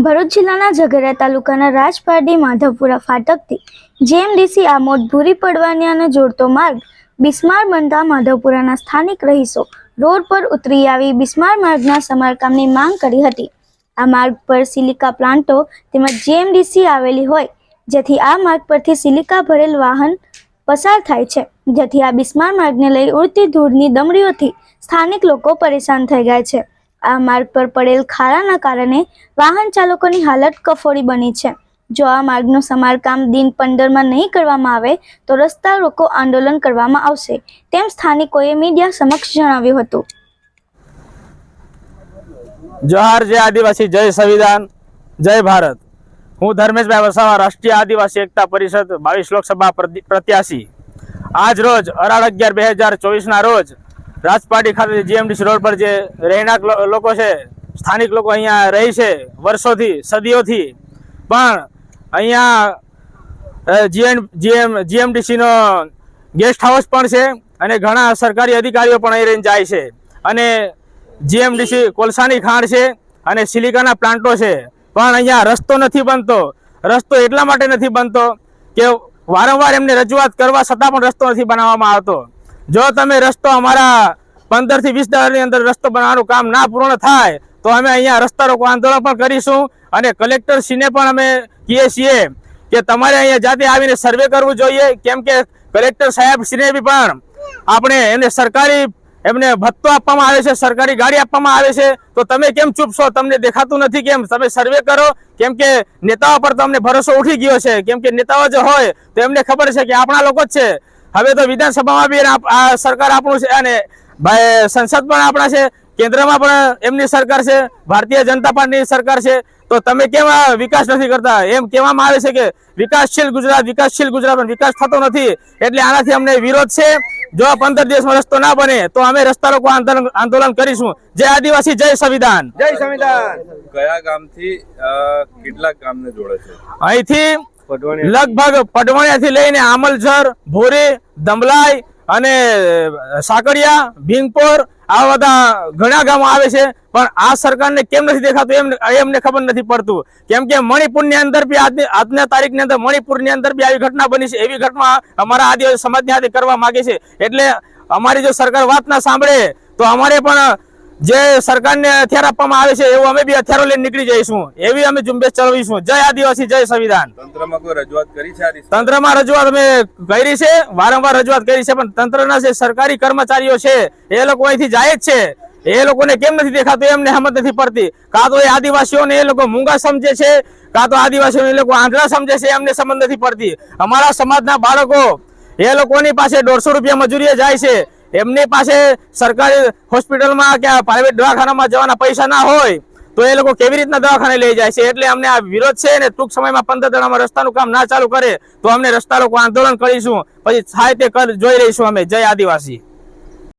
ભરૂચ જિલ્લાના ઝઘડિયા તાલુકાના રાજપારડી માધવપુરા ફાટકથી જેએમડીસી આમોદ ભૂરી પડવાનિયાને જોડતો માર્ગ બિસ્માર બનતા માધવપુરાના સ્થાનિક રહીશો રોડ પર ઉતરી આવી બિસ્માર માર્ગના સમારકામની માંગ કરી હતી। આ માર્ગ પર સિલિકા પ્લાન્ટો તેમજ જેએમડીસી આવેલી હોય જેથી આ માર્ગ પરથી સિલિકા ભરેલ વાહન પસાર થાય છે, જેથી આ બિસ્માર માર્ગને લઈ ઉડતી ધૂળની દમડીઓથી સ્થાનિક લોકો પરેશાન થઈ ગયા છે। આ માર્ગ પર પડેલ ખાડાના કારણે વાહન ચાલકોની હાલત કફોડી બની છે। જો આ માર્ગનું સમારકામ દિન 15માં નહીં કરવામાં આવે તો રસ્તા રોકો આંદોલન કરવામાં આવશે તેમ સ્થાનિકોએ મીડિયા સમક્ષ જણાવ્યું હતું। जोहार जय आदिवासी जय संविधान जय भारत। हूँ धर्मेशभाई वसावा राष्ट्रीय आदिवासी एकता परिषद 22 लोकसभा प्रत्याशी आज रोज 18/11/2024 रोज રાજપારડી ખાતે જીએમડીસી રોડ પર જે રહેણાંક લોકો છે, સ્થાનિક લોકો અહીંયા રહે છે વર્ષોથી સદીઓથી, પણ અહીંયા જીએમડીસીનો ગેસ્ટ હાઉસ પણ છે અને ઘણા સરકારી અધિકારીઓ પણ અહીં રહીને જાય છે અને જીએમડીસી કોલસાની ખાણ છે અને સિલિકાના પ્લાન્ટો છે, પણ અહીંયા રસ્તો નથી બનતો। રસ્તો એટલા માટે નથી બનતો કે વારંવાર એમને રજૂઆત કરવા છતાં પણ રસ્તો નથી બનાવવામાં આવતો। જો તમે રસ્તો અમારા 15 થી 20 દાડાની અંદર રસ્તો બનાવવાનું કામ ના પૂર્ણ થાય તો અમે અહીંયા રસ્તા રોકો આંદોલન પણ કરીશું અને કલેક્ટર શ્રીને પણ અમે કહીએ છીએ કે તમારે અહીંયા જાતે આવીને સર્વે કરવું જોઈએ, કેમ કે કલેક્ટર સાહેબ શ્રીને પણ આપણે એમને સરકારી એમને ભત્તો આપવામાં આવે છે, સરકારી ગાડી આપવામાં આવે છે, તો તમે કેમ ચૂપ છો? તમને દેખાતું નથી કેમ? તમે સર્વે કરો, કેમ કે નેતાઓ પર તો અમને ભરોસો ઉઠી ગયો છે, કેમ કે નેતાઓ જો હોય તો એમને ખબર છે કે આપણા લોકો જ છે। હવે તો વિધાનસભામાં બી આ સરકાર આપણું છે અને ભાઈ સંસદ પણ આપણા છે, કેન્દ્રમાં પણ એમની સરકાર છે, ભારતીય જનતા પાર્ટીની સરકાર છે, તો તમે કેમ વિકાસ નથી કરતા? એમ કહેવામાં આવે છે કે વિકાસશીલ ગુજરાત પણ વિકાસ થતો નથી, એટલે આનાથી અમને વિરોધ છે। જો 15 દિવસમાં રસ્તો ના બને તો અમે રસ્તા રોકો આંદોલન કરીશું। જય આદિવાસી જય સંવિધાન જય સંવિધાન। કયા ગામથી કેટલા ગામને જોડે છે? અહીંથી લગભગ પડવાણિયાથી લઈને આમલસર, ભોરી, દમલાઈ અને સાકડિયા, ભીંગપોર આવા બધા ઘણા ગામો આવે છે, પણ આ સરકારને કેમ નથી દેખાતું એમને ખબર નથી પડતું, કેમ કે મણિપુરની અંદર બી આજના તારીખની અંદર મણિપુરની અંદર બી આવી ઘટના બની છે। એવી ઘટના અમારા આદિવાસી સમાજની હાથે કરવા માંગે છે, એટલે અમારી જો સરકાર વાત ના સાંભળે તો અમારે પણ જે સરકારને હથિયાર આપવામાં આવે છે એવું અમે બી હથિયારો લઈને નીકળી જઈશું, એવી અમે ઝુંબેશ ચલાવીશું। જય આદિવાસી જય સંવિધાન। તંત્રમાં કોઈ રજૂઆત કરી છે? તંત્રમાં રજૂઆત અમે કરી છે, વારંવાર રજૂઆત કરી છે, પણ તંત્રના જે સરકારી કર્મચારીઓ છે એ લોકો અહીંથી જાય જ છે, એ લોકોને કેમ નથી દેખાતું એમને સમજ નથી પડતી। કાં તો એ આદિવાસીઓને એ લોકો મૂંગા સમજે છે, કાં તો આદિવાસીઓને એ લોકો આંધળા સમજે છે, એમને સમજ નથી પડતી। અમારા સમાજના બાળકો એ લોકોની પાસે 150 રૂપિયા મજૂરીએ જાય છે, એમની પાસે સરકારી હોસ્પિટલમાં કે પ્રાઇવેટ દવાખાનામાં જવાના પૈસા ના હોય તો એ લોકો કેવી રીતના દવાખાને લઈ જાય છે, એટલે અમને આ વિરોધ છે ને ટૂંક સમયમાં 15 દાડામાં રસ્તાનું કામ ના ચાલુ કરે તો અમને રસ્તા રોકો આંદોલન કરીશું, પછી થાય તે જોઈ રહીશું અમે। જય આદિવાસી।